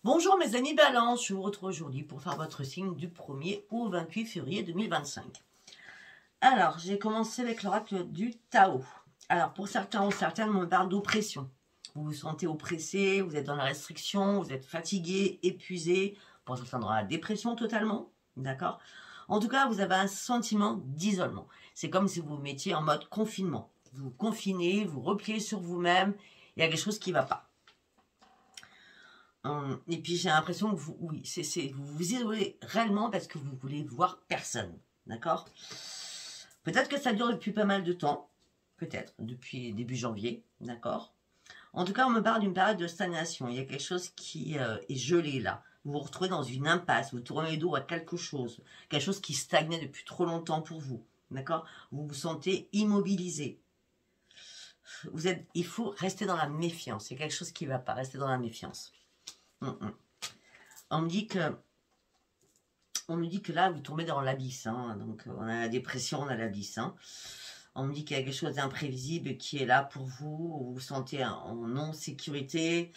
Bonjour mes amis Balance, je vous retrouve aujourd'hui pour faire votre signe du 1er au 28 février 2025. Alors, j'ai commencé avec l'oracle du Tao. Alors, pour certains ou certaines, on parle d'oppression. Vous vous sentez oppressé, vous êtes dans la restriction, vous êtes fatigué, épuisé, pour certains dans la dépression totalement, d'accord? En tout cas, vous avez un sentiment d'isolement. C'est comme si vous vous mettiez en mode confinement. Vous vous confinez, vous repliez sur vous-même, il y a quelque chose qui ne va pas. Et puis j'ai l'impression que vous, oui, vous vous isolez réellement parce que vous voulez voir personne, d'accord? Peut-être que ça dure depuis pas mal de temps, peut-être depuis début janvier, d'accord? En tout cas, on me parle d'une période de stagnation. Il y a quelque chose qui est gelé là. Vous vous retrouvez dans une impasse, vous tournez le dos à quelque chose qui stagnait depuis trop longtemps pour vous, d'accord? Vous vous sentez immobilisé. Il faut rester dans la méfiance. C'est quelque chose qui ne va pas, rester dans la méfiance. On me dit que là, vous tombez dans l'abysse. Hein. Donc, on a la dépression, on a l'abysse. Hein. On me dit qu'il y a quelque chose d'imprévisible qui est là pour vous. Vous vous sentez en non-sécurité.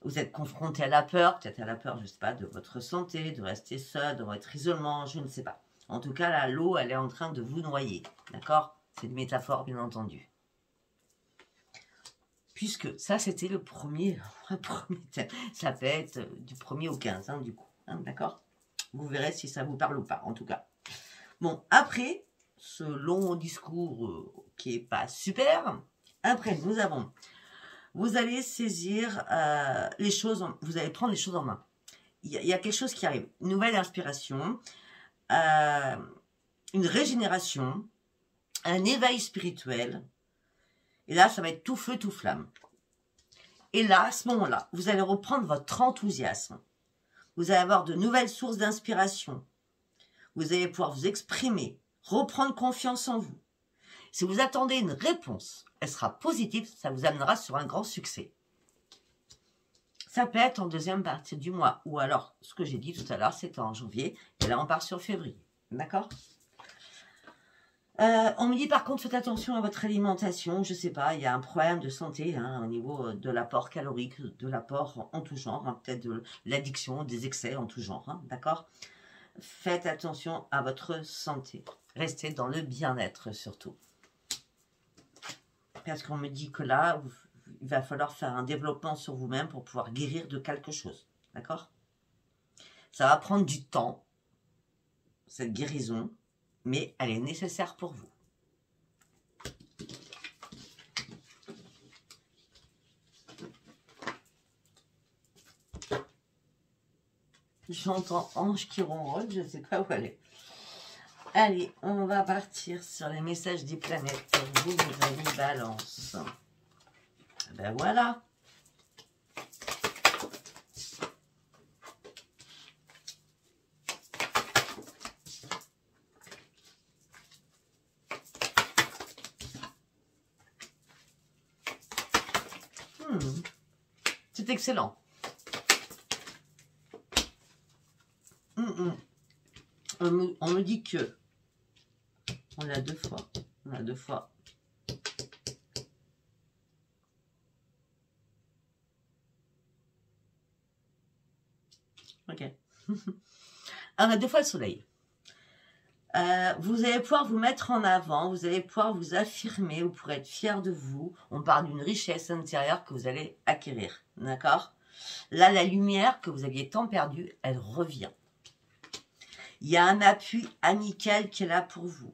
Vous êtes confronté à la peur. Peut-être à la peur, je ne sais pas, de votre santé, de rester seul, de votre isolement, je ne sais pas. En tout cas, là, l'eau, elle est en train de vous noyer. D'accord? C'est une métaphore, bien entendu. Puisque ça, c'était le premier thème. Ça peut être du 1er au 15, hein, du coup. Hein, d'accord? Vous verrez si ça vous parle ou pas, en tout cas. Bon, après ce long discours qui n'est pas super, après, vous allez saisir les choses, vous allez prendre les choses en main. Il y a quelque chose qui arrive. Une nouvelle inspiration, une régénération, un éveil spirituel. Et là, ça va être tout feu, tout flamme. Et là, à ce moment-là, vous allez reprendre votre enthousiasme. Vous allez avoir de nouvelles sources d'inspiration. Vous allez pouvoir vous exprimer, reprendre confiance en vous. Si vous attendez une réponse, elle sera positive, ça vous amènera sur un grand succès. Ça peut être en deuxième partie du mois, ou alors, ce que j'ai dit tout à l'heure, c'était en janvier, et là, on part sur février. D'accord ? On me dit par contre, faites attention à votre alimentation. Je sais pas, il y a un problème de santé hein, au niveau de l'apport calorique, de l'apport en tout genre, hein, peut-être de l'addiction, des excès en tout genre. Hein, d'accord? Faites attention à votre santé. Restez dans le bien-être surtout. Parce qu'on me dit que là, il va falloir faire un développement sur vous-même pour pouvoir guérir de quelque chose. D'accord? Ça va prendre du temps, cette guérison. Mais elle est nécessaire pour vous. J'entends Ange qui ronronne, je ne sais pas où elle est. Allez, on va partir sur les messages des planètes pour vous, mes amis Balance. Ben voilà. C'est excellent. On me dit que... On l'a deux fois. On l'a deux fois. Ok. On a deux fois le soleil. Vous allez pouvoir vous mettre en avant, vous allez pouvoir vous affirmer, vous pourrez être fier de vous. On parle d'une richesse intérieure que vous allez acquérir, d'accord? Là, la lumière que vous aviez tant perdue, elle revient. Il y a un appui amical qui est là pour vous.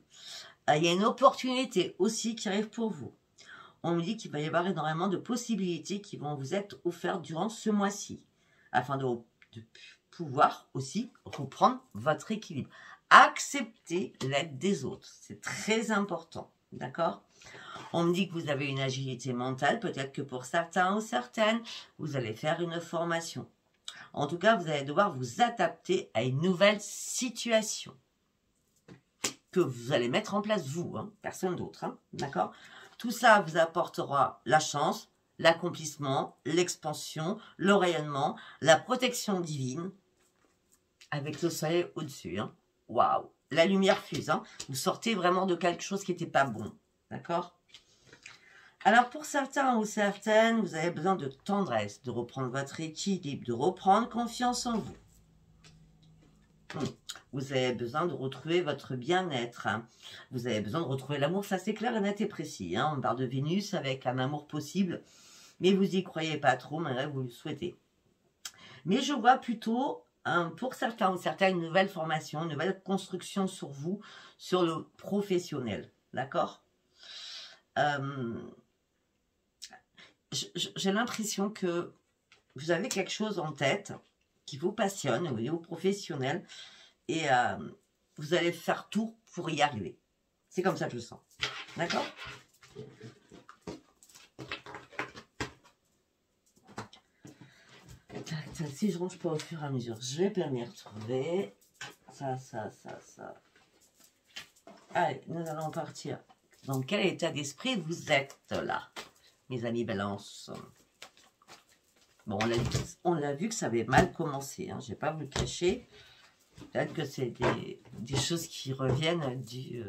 Il y a une opportunité aussi qui arrive pour vous. On me dit qu'il va y avoir énormément de possibilités qui vont vous être offertes durant ce mois-ci, afin de pouvoir aussi reprendre votre équilibre. Acceptez l'aide des autres, c'est très important, d'accord? On me dit que vous avez une agilité mentale, peut-être que pour certains ou certaines, vous allez faire une formation. En tout cas, vous allez devoir vous adapter à une nouvelle situation que vous allez mettre en place vous, hein, personne d'autre, hein, d'accord? Tout ça vous apportera la chance, l'accomplissement, l'expansion, le rayonnement, la protection divine, avec le soleil au-dessus, hein. Waouh, la lumière fuse, hein. Vous sortez vraiment de quelque chose qui n'était pas bon, d'accord? Alors, pour certains ou certaines, vous avez besoin de tendresse, de reprendre votre équilibre, de reprendre confiance en vous. Vous avez besoin de retrouver votre bien-être. Vous avez besoin de retrouver l'amour. Ça, c'est clair et net et précis. On parle de Vénus avec un amour possible, mais vous n'y croyez pas trop, malgré que vous le souhaitez. Mais je vois plutôt, pour certains ou certaines, une nouvelle formation, une nouvelle construction sur vous, sur le professionnel. D'accord ? J'ai l'impression que vous avez quelque chose en tête qui vous passionne au niveau professionnel et vous allez faire tout pour y arriver. C'est comme ça que je le sens. D'accord ? Si je range pas au fur et à mesure, je vais bien m'y retrouver. Ça. Allez, nous allons partir. Dans quel état d'esprit vous êtes là, mes amis Balance? Bon, on l'a vu que ça avait mal commencé. Je ne vais pas vous le cacher. Peut-être que c'est des choses qui reviennent du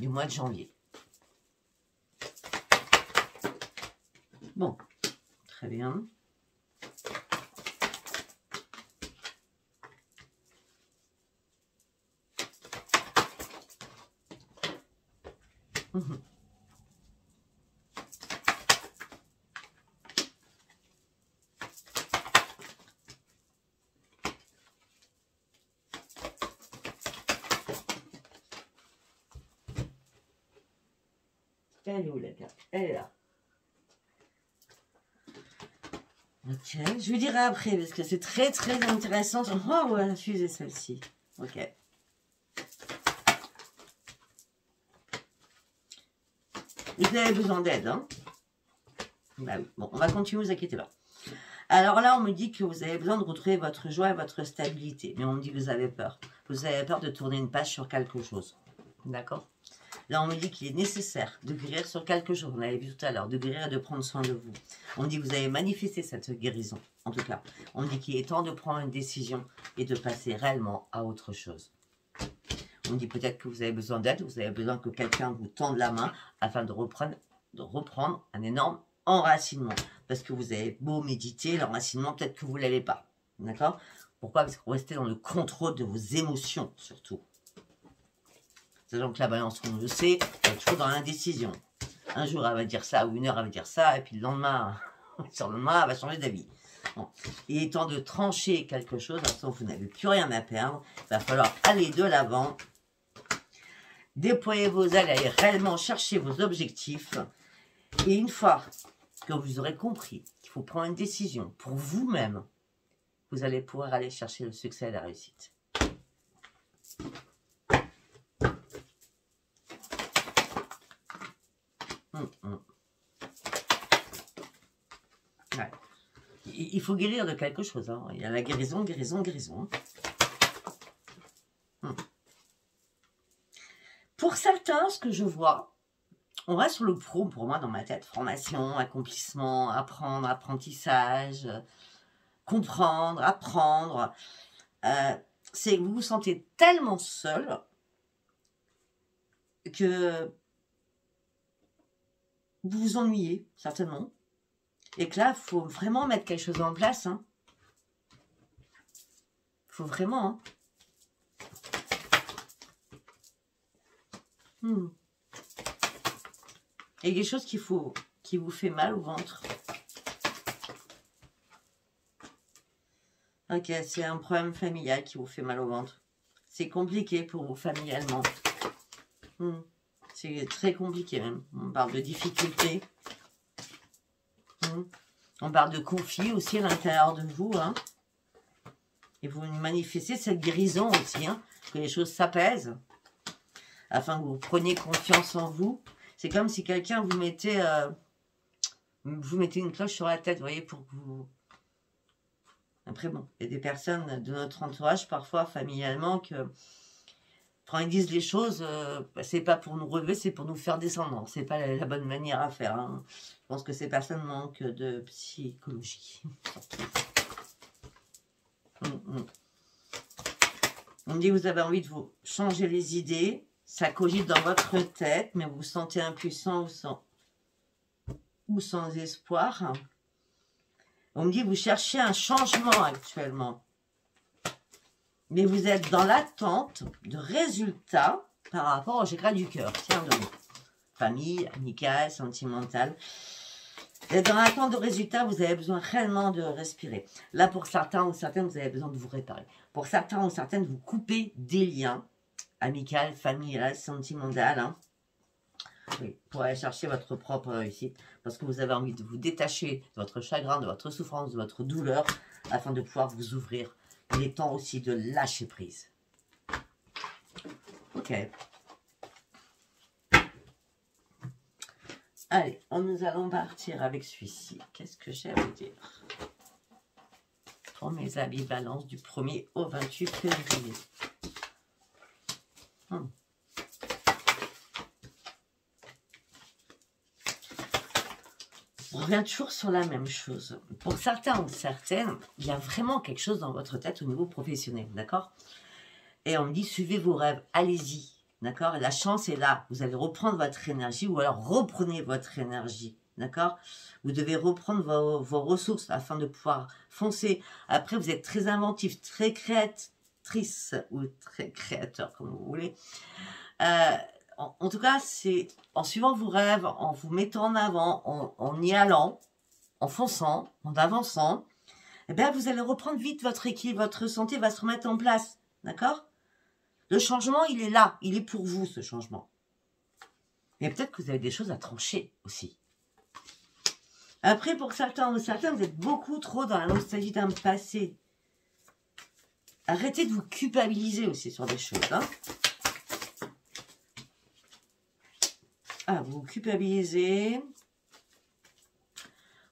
mois de janvier. Bon, très bien. Elle est où la carte? Elle est là. Ok, je vous dirai après parce que c'est très très intéressant. Oh ouais, la fusée celle-ci. Ok. Vous avez besoin d'aide, Bah oui. Bon, on va continuer, vous inquiétez pas. Alors là, on me dit que vous avez besoin de retrouver votre joie et votre stabilité. Mais on me dit que vous avez peur. Vous avez peur de tourner une page sur quelque chose. D'accord? Là, on me dit qu'il est nécessaire de guérir sur quelque chose. On l'avait vu tout à l'heure, de guérir et de prendre soin de vous. On me dit que vous avez manifesté cette guérison. En tout cas, on me dit qu'il est temps de prendre une décision et de passer réellement à autre chose. On me dit peut-être que vous avez besoin d'aide, vous avez besoin que quelqu'un vous tende la main afin de reprendre un énorme enracinement. Parce que vous avez beau méditer, l'enracinement, peut-être que vous ne l'avez pas. D'accord? Pourquoi? Parce que vous restez dans le contrôle de vos émotions, surtout. Sachant que la balance, on le sait, elle est toujours dans l'indécision. Un jour, elle va dire ça, ou une heure, elle va dire ça, et puis le lendemain, sur le lendemain, elle va changer d'avis. Bon. Il est temps de trancher quelque chose, sinon vous n'avez plus rien à perdre. Il va falloir aller de l'avant, déployer vos ailes, aller réellement chercher vos objectifs. Et une fois que vous aurez compris qu'il faut prendre une décision pour vous-même, vous allez pouvoir aller chercher le succès et la réussite. Ouais. Il faut guérir de quelque chose. Il y a la guérison. Pour certains, ce que je vois, on reste sur le pro pour moi dans ma tête. Formation, accomplissement, apprendre, apprentissage, comprendre, apprendre. C'est que vous vous sentez tellement seul que vous vous ennuyez, certainement. Et que là, il faut vraiment mettre quelque chose en place. Il faut vraiment. Il y a quelque chose qui vous fait mal au ventre. Ok, c'est un problème familial qui vous fait mal au ventre. C'est compliqué pour vous familialement. C'est très compliqué même. On parle de difficultés. On parle de conflit aussi à l'intérieur de vous. Et vous manifestez cette guérison aussi. Que les choses s'apaisent. Afin que vous preniez confiance en vous. C'est comme si quelqu'un vous mettait une cloche sur la tête, vous voyez, pour que vous... Après, bon, il y a des personnes de notre entourage, parfois familialement, que quand ils disent les choses, c'est pas pour nous relever, c'est pour nous faire descendre. C'est pas la bonne manière à faire. Je pense que ces personnes manquent de psychologie. On me dit que vous avez envie de vous changer les idées. Ça cogite dans votre tête, mais vous vous sentez impuissant, vous ou sans espoir. On me dit, vous cherchez un changement actuellement. Mais vous êtes dans l'attente de résultats par rapport au chakra du cœur. Tiens donc. Famille, amicale, sentimentale. Vous êtes dans l'attente de résultats, vous avez besoin réellement de respirer. Là, pour certains ou certaines, vous avez besoin de vous réparer. Pour certains ou certaines, vous coupez des liens. Amical, familial, sentimental. Hein. Oui, pour aller chercher votre propre réussite. Parce que vous avez envie de vous détacher de votre chagrin, de votre souffrance, de votre douleur. Afin de pouvoir vous ouvrir. Il est temps aussi de lâcher prise. Ok. Allez, nous allons partir avec celui-ci. Qu'est-ce que j'ai à vous dire? Pour mes habits balance du 1er au 28 février. On revient toujours sur la même chose. Pour certains ou certaines, il y a vraiment quelque chose dans votre tête au niveau professionnel, d'accord? Et on me dit, suivez vos rêves, allez-y, d'accord? La chance est là, vous allez reprendre votre énergie ou alors reprenez votre énergie, d'accord? Vous devez reprendre vos ressources afin de pouvoir foncer. Après, vous êtes très inventif, très créatrice ou très créateur, comme vous voulez. En tout cas, c'est en suivant vos rêves, en vous mettant en avant, en y allant, en fonçant, en avançant, eh bien, vous allez reprendre vite votre équilibre, votre santé va se remettre en place. D'accord? Le changement, il est là. Il est pour vous, ce changement. Mais peut-être que vous avez des choses à trancher aussi. Après, pour certains ou certaines, vous êtes beaucoup trop dans la nostalgie d'un passé. Arrêtez de vous culpabiliser aussi sur des choses. Hein. Ah, vous vous culpabilisez.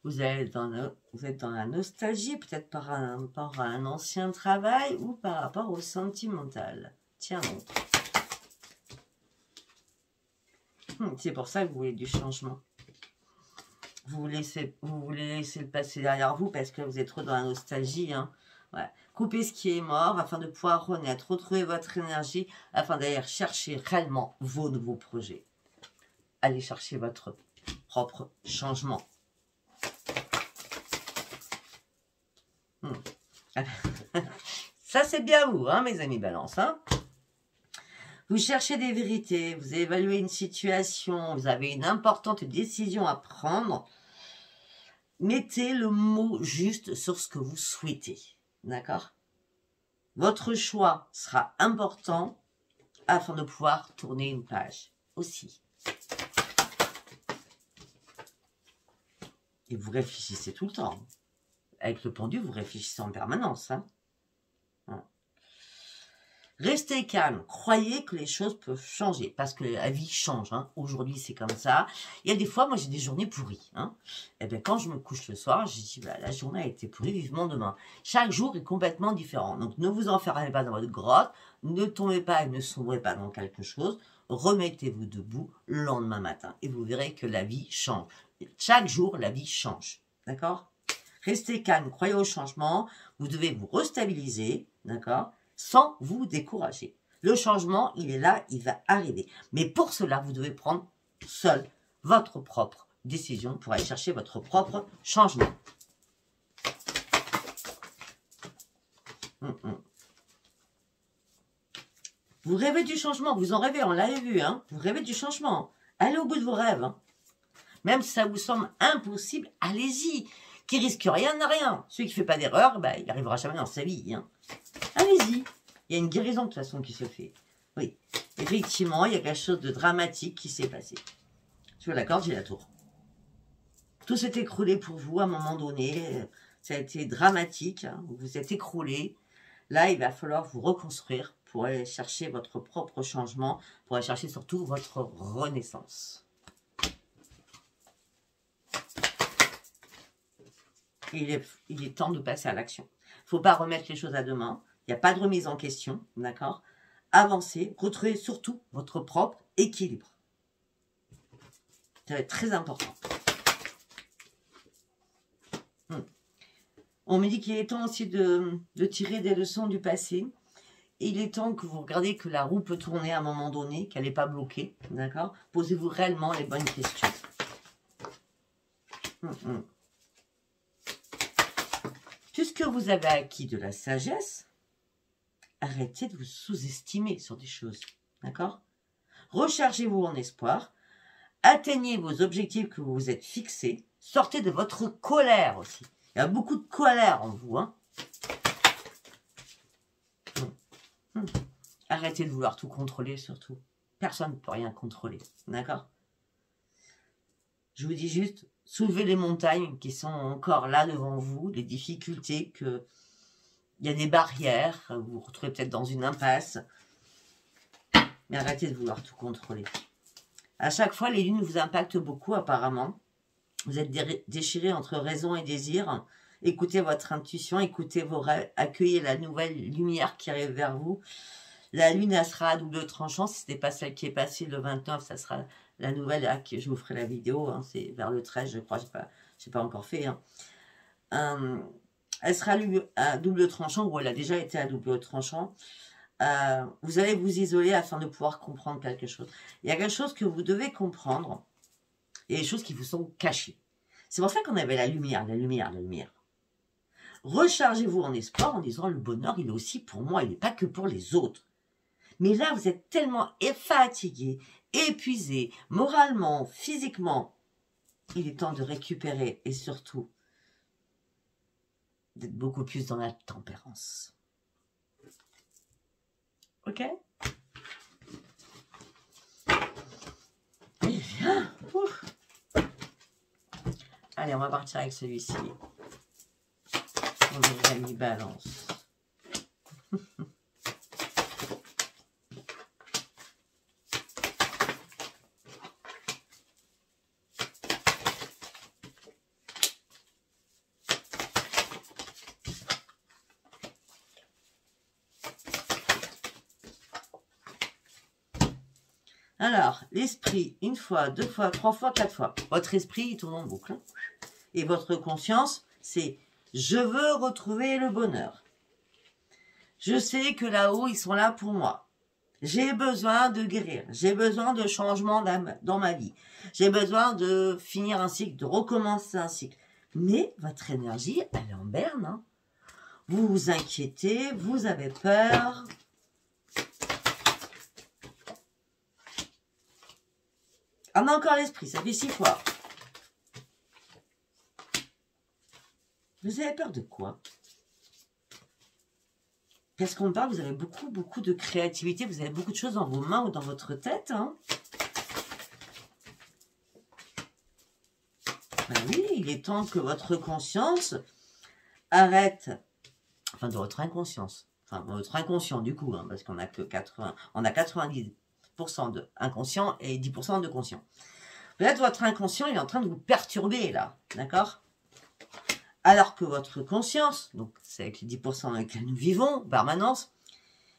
Vous êtes dans la nostalgie, peut-être par rapport à un ancien travail ou par rapport au sentimental. Tiens donc. C'est pour ça que vous voulez du changement. Vous voulez laisser le passé derrière vous parce que vous êtes trop dans la nostalgie. Hein. Ouais. Coupez ce qui est mort afin de pouvoir renaître. Retrouvez votre énergie afin d'aller chercher réellement vos nouveaux projets. Allez chercher votre propre changement. Ça, c'est bien vous, hein, mes amis balance. Hein. Vous cherchez des vérités, vous évaluez une situation, vous avez une importante décision à prendre. Mettez le mot juste sur ce que vous souhaitez. D'accord? Votre choix sera important afin de pouvoir tourner une page aussi. Et vous réfléchissez tout le temps. Avec le pendu, vous réfléchissez en permanence. Hein. Restez calme. Croyez que les choses peuvent changer. Parce que la vie change. Hein. Aujourd'hui, c'est comme ça. Il y a des fois, moi, j'ai des journées pourries. Hein. Et bien, quand je me couche le soir, je dis, bah, la journée a été pourrie, vivement demain. Chaque jour est complètement différent. Donc, ne vous enfermez pas dans votre grotte. Ne tombez pas et ne sombrez pas dans quelque chose. Remettez-vous debout le lendemain matin. Et vous verrez que la vie change. Chaque jour, la vie change. D'accord? Restez calme, croyez au changement. Vous devez vous restabiliser, d'accord? Sans vous décourager. Le changement, il est là, il va arriver. Mais pour cela, vous devez prendre seul votre propre décision pour aller chercher votre propre changement. Vous rêvez du changement, vous en rêvez, on l'avait vu, hein? Vous rêvez du changement. Allez au bout de vos rêves. Hein? Même si ça vous semble impossible, allez-y. Qui risque rien n'a rien. Celui qui ne fait pas d'erreur, bah, il n'arrivera jamais dans sa vie. Hein. Allez-y. Il y a une guérison de toute façon qui se fait. Oui. Effectivement, il y a quelque chose de dramatique qui s'est passé. Tu vois la corde, j'ai la tour. Tout s'est écroulé pour vous à un moment donné. Ça a été dramatique. Hein. Vous vous êtes écroulé. Là, il va falloir vous reconstruire pour aller chercher votre propre changement, pour aller chercher surtout votre renaissance. Il est temps de passer à l'action. Il ne faut pas remettre les choses à demain. Il n'y a pas de remise en question, d'accord? Avancez, retrouvez surtout votre propre équilibre. Ça va être très important. On me dit qu'il est temps aussi de tirer des leçons du passé. Il est temps que vous regardiez que la roue peut tourner à un moment donné, qu'elle n'est pas bloquée, d'accord? Posez-vous réellement les bonnes questions. Puisque vous avez acquis de la sagesse, arrêtez de vous sous-estimer sur des choses. D'accord? Rechargez-vous en espoir. Atteignez vos objectifs que vous vous êtes fixés. Sortez de votre colère aussi. Il y a beaucoup de colère en vous. Hein. Arrêtez de vouloir tout contrôler surtout. Personne ne peut rien contrôler. D'accord? Je vous dis juste, soulevez les montagnes qui sont encore là devant vous, les difficultés, il y a des barrières, vous vous retrouvez peut-être dans une impasse. Mais arrêtez de vouloir tout contrôler. À chaque fois, les lunes vous impactent beaucoup apparemment. Vous êtes déchiré entre raison et désir. Écoutez votre intuition, écoutez vos rêves, accueillez la nouvelle lumière qui arrive vers vous. La lune, elle sera à double tranchant. Si ce n'est pas celle qui est passée le 29, ça sera la nouvelle. Je vous ferai la vidéo. Hein, c'est vers le 13, je crois. Je n'ai pas encore fait. Hein. Elle sera à double tranchant, ou elle a déjà été à double tranchant. Vous allez vous isoler afin de pouvoir comprendre quelque chose. Il y a quelque chose que vous devez comprendre. Et des choses qui vous sont cachées. C'est pour ça qu'on avait la lumière, la lumière, la lumière. Rechargez-vous en espoir en disant le bonheur, il est aussi pour moi, il n'est pas que pour les autres. Mais là, vous êtes tellement fatigué, épuisé, moralement, physiquement. Il est temps de récupérer et surtout d'être beaucoup plus dans la tempérance. Ok? Et viens. Ouf. Allez, on va partir avec celui-ci. On les amis balance. Alors, l'esprit, une fois, deux fois, trois fois, quatre fois. Votre esprit, il tourne en boucle. Et votre conscience, c'est « je veux retrouver le bonheur ». Je sais que là-haut, ils sont là pour moi. J'ai besoin de guérir. J'ai besoin de changement dans ma vie. J'ai besoin de finir un cycle, de recommencer un cycle. Mais votre énergie, elle est en berne. Hein. Vous vous inquiétez, vous avez peur. On a encore l'esprit, ça fait 6 fois. Vous avez peur de quoi? Parce qu'on parle, vous avez beaucoup de créativité, vous avez beaucoup de choses dans vos mains ou dans votre tête. Hein. Ben oui, il est temps que votre conscience arrête, enfin de votre inconscience, enfin votre inconscient du coup, hein, parce qu'on a que 80, on a 90% de inconscient et 10% de conscient. Peut-être votre inconscient il est en train de vous perturber là, d'accord? Alors que votre conscience, donc c'est avec les 10% dans lesquels nous vivons, permanence,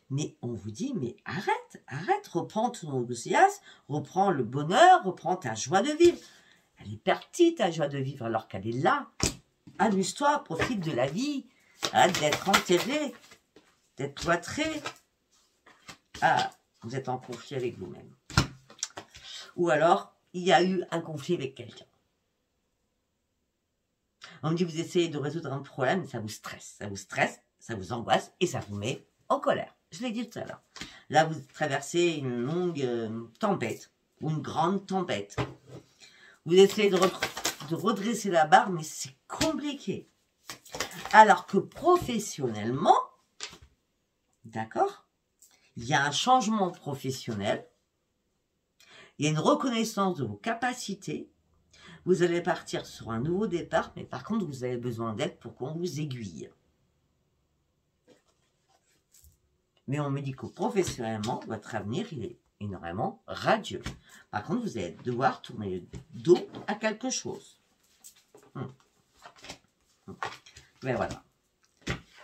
mais on vous dit, mais arrête, reprends ton enthousiasme, reprends le bonheur, reprends ta joie de vivre. Elle est partie ta joie de vivre alors qu'elle est là. Amuse-toi, profite de la vie, arrête d'être enterré, d'être cloîtré. Ah, vous êtes en conflit avec vous-même. Ou alors, il y a eu un conflit avec quelqu'un. On me dit, vous essayez de résoudre un problème, mais ça vous stresse, ça vous angoisse et ça vous met en colère. Je l'ai dit tout à l'heure. Là, vous traversez une longue tempête ou une grande tempête. Vous essayez de redresser la barre, mais c'est compliqué. Alors que professionnellement, d'accord, il y a un changement professionnel, il y a une reconnaissance de vos capacités. Vous allez partir sur un nouveau départ, mais par contre, vous avez besoin d'aide pour qu'on vous aiguille. Mais on me dit que professionnellement, votre avenir, il est énormément radieux. Par contre, vous allez devoir tourner le dos à quelque chose. Mais voilà.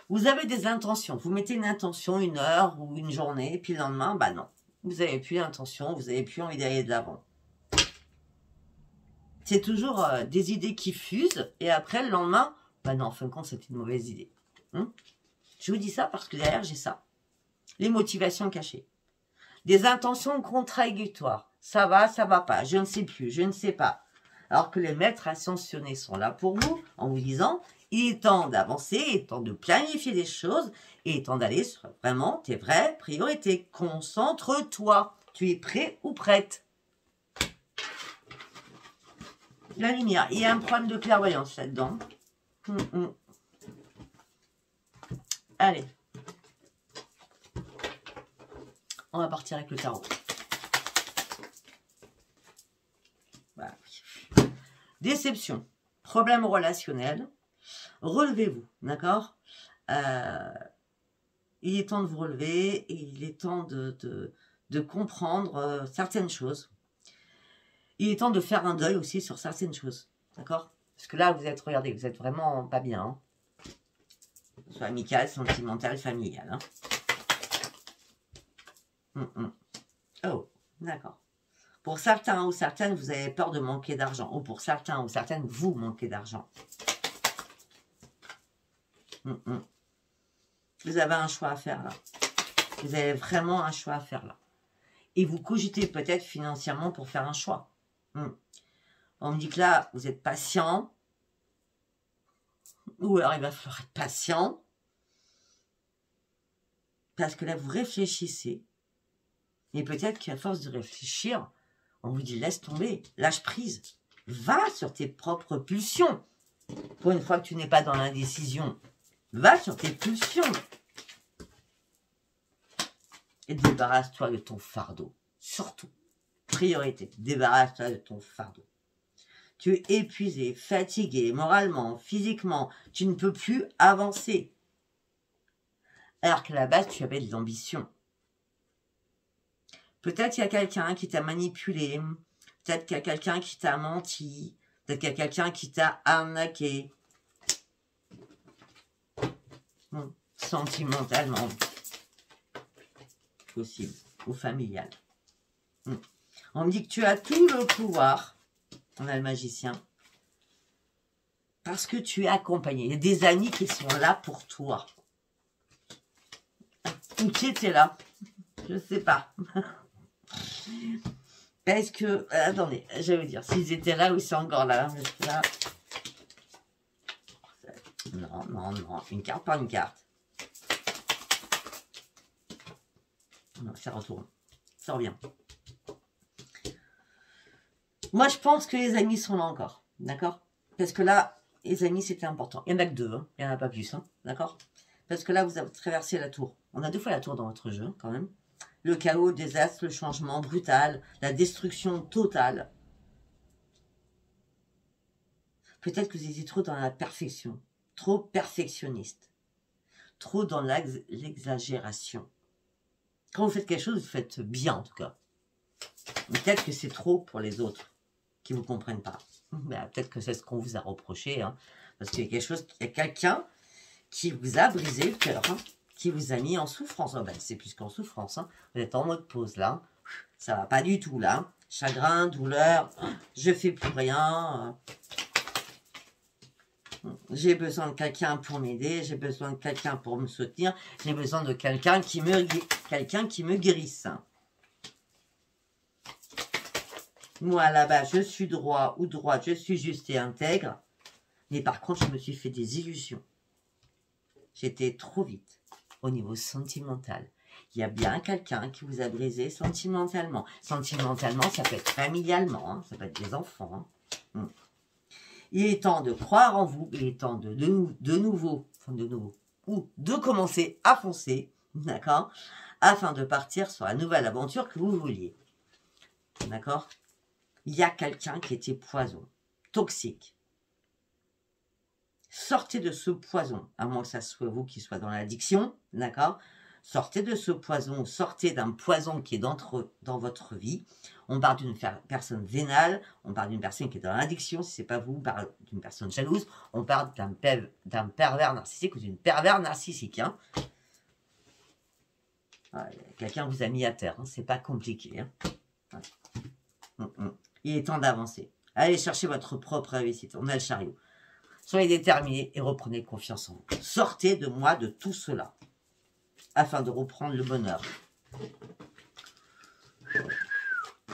Vous avez des intentions. Vous mettez une intention, une heure ou une journée, et puis le lendemain, bah non. Vous n'avez plus l'intention, vous n'avez plus envie d'aller de l'avant. C'est toujours des idées qui fusent, et après, le lendemain, bah non, en fin de compte, c'était une mauvaise idée. Je vous dis ça parce que derrière, j'ai ça. Les motivations cachées. Des intentions contradictoires. Ça va pas, je ne sais plus, je ne sais pas. Alors que les maîtres ascensionnés sont là pour vous, en vous disant, il est temps d'avancer, il est temps de planifier des choses, et il est temps d'aller sur vraiment tes vraies priorités. Concentre-toi. Tu es prêt ou prête? La lumière. Il y a un problème de clairvoyance là-dedans. Allez. On va partir avec le tarot. Voilà. Déception. Problème relationnel. Relevez-vous, d'accord? Il est temps de vous relever et il est temps de comprendre certaines choses. Il est temps de faire un deuil aussi sur certaines choses, d'accord? Parce que là, regardez, vous êtes vraiment pas bien. Hein? Soit amical, sentimental, familial. Hein? Oh, d'accord. Pour certains ou certaines, vous avez peur de manquer d'argent. Ou pour certains ou certaines, vous manquez d'argent. Vous avez un choix à faire là. Vous avez vraiment un choix à faire là. Et vous cogitez peut-être financièrement pour faire un choix. On me dit que là, vous êtes patient. Ou alors, il va falloir être patient. Parce que là, vous réfléchissez. Et peut-être qu'à force de réfléchir, on vous dit, laisse tomber, lâche prise. Va sur tes propres pulsions. Pour une fois que tu n'es pas dans l'indécision, va sur tes pulsions. Et débarrasse-toi de ton fardeau. Surtout, priorité, débarrasse-toi de ton fardeau. Tu es épuisé, fatigué, moralement, physiquement. Tu ne peux plus avancer. Alors qu'à la base, tu avais de l'ambition. Peut-être qu'il y a quelqu'un qui t'a manipulé. Peut-être qu'il y a quelqu'un qui t'a menti. Peut-être qu'il y a quelqu'un qui t'a arnaqué. Sentimentalement. Possible. Ou familial. On me dit que tu as tout le pouvoir. On a le magicien. Parce que tu es accompagné. Il y a des amis qui sont là pour toi. Ou qui étaient là. Je ne sais pas. Est-ce que... attendez, je vais vous dire. S'ils étaient là ou ils sont encore là. Là. Non. Une carte par une carte. Non, ça retourne. Ça revient. Moi, je pense que les amis sont là encore. D'accord? Parce que là, les amis, c'était important. Il n'y en a que deux. Hein. Il n'y en a pas plus. Hein. D'accord? Parce que là, vous avez traversé la tour. On a 2 fois la tour dans votre jeu, quand même. Le chaos, le désastre, le changement brutal, la destruction totale. Peut-être que vous étiez trop dans la perfection. Trop perfectionniste. Trop dans l'exagération. Quand vous faites quelque chose, vous faites bien, en tout cas. Peut-être que c'est trop pour les autres qui ne vous comprennent pas. Peut-être que c'est ce qu'on vous a reproché. Hein, parce qu'il y a quelque chose, il y a quelqu'un qui vous a brisé le cœur. Hein, qui vous a mis en souffrance. Oh, c'est plus qu'en souffrance. Hein. Vous êtes en mode pause là. Ça va pas du tout là. Chagrin, douleur. Je fais plus rien. J'ai besoin de quelqu'un pour m'aider. J'ai besoin de quelqu'un pour me soutenir. J'ai besoin de quelqu'un qui me guérisse. Moi là-bas, je suis droit ou droite. Je suis juste et intègre. Mais par contre, je me suis fait des illusions. J'étais trop vite. Au niveau sentimental, il y a bien quelqu'un qui vous a brisé sentimentalement. Sentimentalement, ça peut être familialement, hein, ça peut être des enfants. Hein. Il est temps de croire en vous, il est temps de nouveau, ou de commencer à foncer, d'accord, afin de partir sur la nouvelle aventure que vous vouliez. D'accord? Il y a quelqu'un qui était poison, toxique. Sortez de ce poison, à moins que ça soit vous qui soit dans l'addiction, d'accord? Sortez de ce poison, sortez d'un poison qui est dans votre vie. On parle d'une personne vénale, on parle d'une personne qui est dans l'addiction, si ce n'est pas vous, on parle d'une personne jalouse, on parle d'un pervers narcissique ou d'une pervers narcissique. Hein. Quelqu'un vous a mis à terre, hein, c'est pas compliqué. Hein. Il est temps d'avancer. Allez chercher votre propre réussite, on a le chariot. Soyez déterminés et reprenez confiance en vous. Sortez de moi de tout cela, afin de reprendre le bonheur.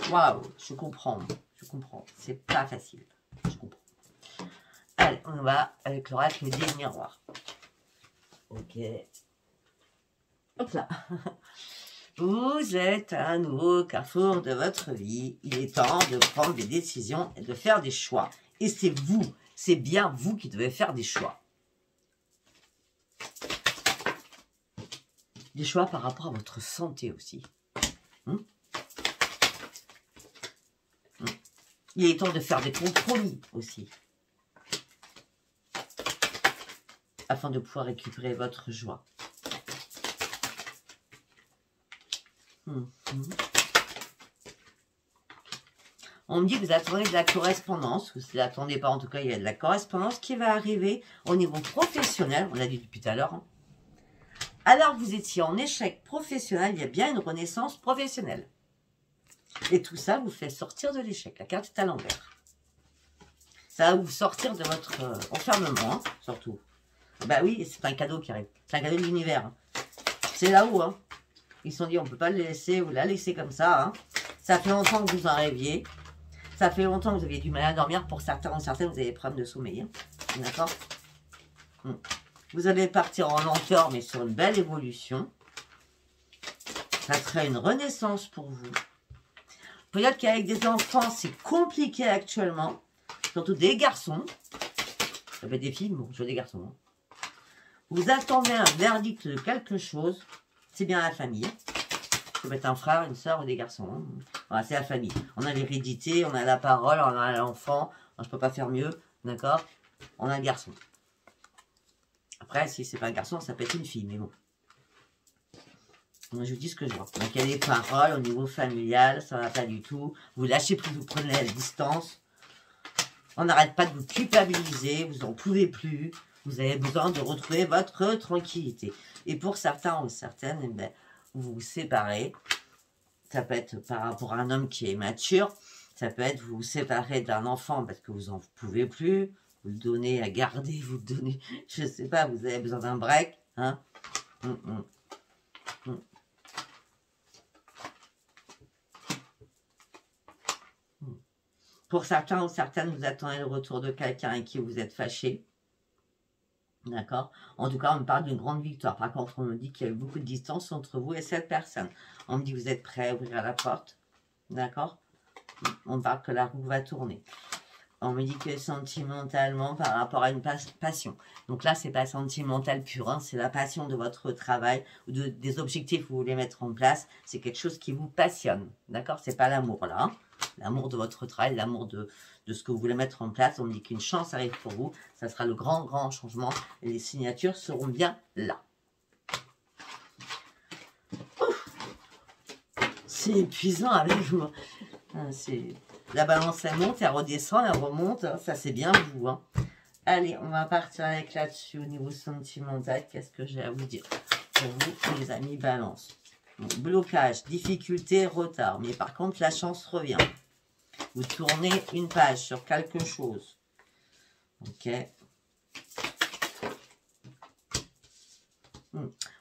Waouh, je comprends. C'est pas facile. Allez, on va avec l'oracle des miroirs. Ok. Hop là. Vous êtes à un nouveau carrefour de votre vie. Il est temps de prendre des décisions et de faire des choix. Et c'est vous, c'est bien vous qui devez faire des choix. Des choix par rapport à votre santé aussi. Il est temps de faire des compromis aussi. Afin de pouvoir récupérer votre joie. On me dit que vous attendez de la correspondance, ou si vous n'attendez pas, en tout cas, il y a de la correspondance qui va arriver au niveau professionnel, on l'a dit depuis tout à l'heure. Hein. Alors que vous étiez en échec professionnel, il y a bien une renaissance professionnelle. Et tout ça vous fait sortir de l'échec. La carte est à l'envers. Ça va vous sortir de votre enfermement, hein, surtout. Bah oui, c'est un cadeau qui arrive. C'est un cadeau de l'univers. Hein. C'est là-haut, hein. Ils se sont dit, on ne peut pas le laisser ou la laisser comme ça. Hein. Ça fait longtemps que vous en rêviez. Ça fait longtemps que vous aviez du mal à dormir. Pour certains ou certaines, vous avez des problèmes de sommeil. Hein. D'accord? Vous allez partir en lenteur, mais sur une belle évolution. Ça sera une renaissance pour vous. Peut-être qu'avec des enfants, c'est compliqué actuellement. Surtout des garçons. Ça peut être des filles, bon, je veux des garçons. Hein. Vous attendez un verdict de quelque chose. C'est bien la famille. Ça peut être un frère, une soeur ou des garçons. Hein. Voilà, c'est la famille. On a l'hérédité, on a la parole, on a l'enfant. Je ne peux pas faire mieux. D'accord? On a un garçon. Après, si c'est pas un garçon, ça peut être une fille, mais bon. Moi, je vous dis ce que je vois. Donc, il y a des paroles au niveau familial, ça va pas du tout. Vous lâchez plus, vous prenez la distance. On n'arrête pas de vous culpabiliser, vous en pouvez plus. Vous avez besoin de retrouver votre tranquillité. Et pour certains ou certaines, eh bien, vous vous séparez. Ça peut être par rapport à un homme qui est mature. Ça peut être vous séparer d'un enfant parce que vous en pouvez plus. Vous le donnez à garder, vous le donnez, je ne sais pas, vous avez besoin d'un break. Hein. Pour certains ou certaines, vous attendez le retour de quelqu'un avec qui vous êtes fâché. D'accord? En tout cas, on me parle d'une grande victoire. Par contre, on me dit qu'il y a eu beaucoup de distance entre vous et cette personne. On me dit que vous êtes prêt à ouvrir la porte. D'accord? On me parle que la roue va tourner. On me dit que sentimentalement, par rapport à une passion. Donc là, c'est pas sentimental pur. Hein, c'est la passion de votre travail ou des objectifs que vous voulez mettre en place. C'est quelque chose qui vous passionne. D'accord? C'est pas l'amour là. Hein. L'amour de votre travail, l'amour de ce que vous voulez mettre en place. On me dit qu'une chance arrive pour vous. Ça sera le grand changement. Et les signatures seront bien là. C'est épuisant avec vous. La balance, elle monte, elle redescend, elle remonte. Ça, c'est bien vous. Hein. Allez, on va partir avec là-dessus au niveau sentimental. Qu'est-ce que j'ai à vous dire pour vous, les amis balance? Donc, blocage, difficulté, retard. Mais par contre, la chance revient. Vous tournez une page sur quelque chose. Ok.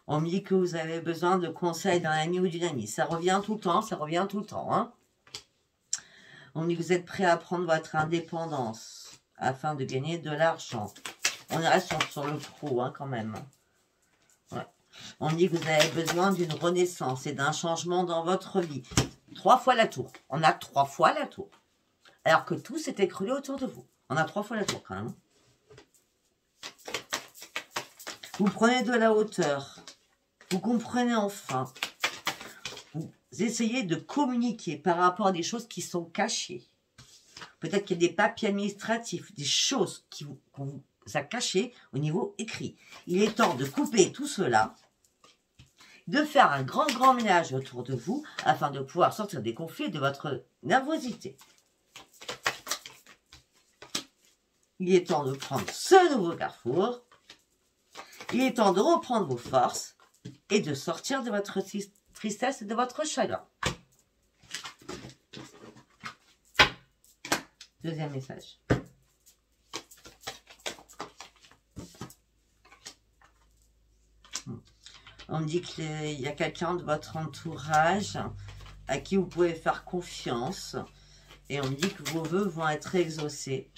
On me dit que vous avez besoin de conseils d'un ami ou d'une amie. Ça revient tout le temps, ça revient tout le temps. Hein. On me dit que vous êtes prêt à prendre votre indépendance afin de gagner de l'argent. On reste sur le pro hein, quand même. Ouais. On me dit que vous avez besoin d'une renaissance et d'un changement dans votre vie. 3 fois la tour. On a 3 fois la tour. Alors que tout s'est écroulé autour de vous. On a 3 fois la tour quand même. Vous prenez de la hauteur. Vous comprenez enfin. Vous essayez de communiquer par rapport à des choses qui sont cachées. Peut-être qu'il y a des papiers administratifs, des choses qu'on vous a cachées au niveau écrit. Il est temps de couper tout cela, de faire un grand ménage autour de vous afin de pouvoir sortir des conflits de votre nervosité. Il est temps de prendre ce nouveau carrefour. Il est temps de reprendre vos forces et de sortir de votre tristesse et de votre chagrin. Deuxième message. On me dit qu'il y a quelqu'un de votre entourage à qui vous pouvez faire confiance. Et on me dit que vos vœux vont être exaucés.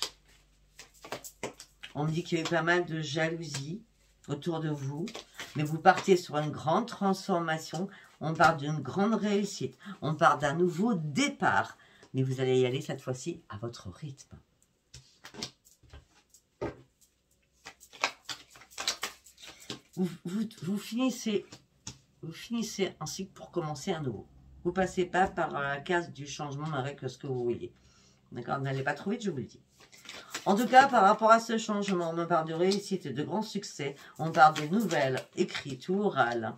On me dit qu'il y a eu pas mal de jalousie autour de vous. Mais vous partez sur une grande transformation. On parle d'une grande réussite. On parle d'un nouveau départ. Mais vous allez y aller cette fois-ci à votre rythme. Vous finissez un cycle pour commencer un nouveau. Vous ne passez pas par la case du changement avec ce que vous voyez. D'accord? N'allez pas trop vite, je vous le dis. En tout cas, par rapport à ce changement, on me parle de réussite et de grand succès. On parle de nouvelles écrites ou orales.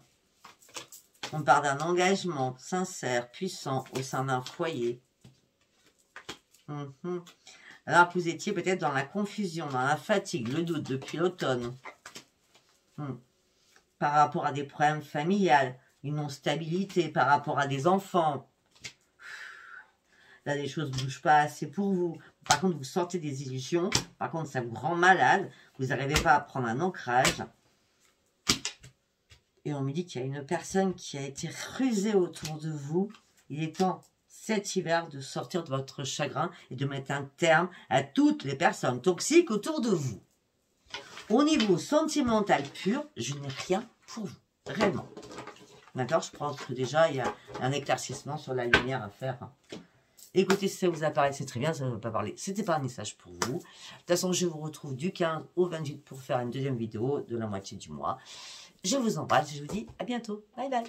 On parle d'un engagement sincère, puissant au sein d'un foyer. Alors que vous étiez peut-être dans la confusion, dans la fatigue, le doute depuis l'automne. Par rapport à des problèmes familiales, une non-stabilité, par rapport à des enfants. Là, les choses ne bougent pas assez pour vous. Par contre, vous sortez des illusions. Par contre, ça vous rend malade. Vous n'arrivez pas à prendre un ancrage. Et on me dit qu'il y a une personne qui a été rusée autour de vous. Il est temps, cet hiver, de sortir de votre chagrin et de mettre un terme à toutes les personnes toxiques autour de vous. Au niveau sentimental pur, je n'ai rien pour vous. Vraiment. D'accord? Je pense que déjà, il y a un éclaircissement sur la lumière à faire. Écoutez, si ça vous apparaît, c'est très bien, ça ne veut pas parler. C'était pas un message pour vous. De toute façon, je vous retrouve du 15 au 28 pour faire une deuxième vidéo de la moitié du mois. Je vous embrasse et je vous dis à bientôt. Bye bye.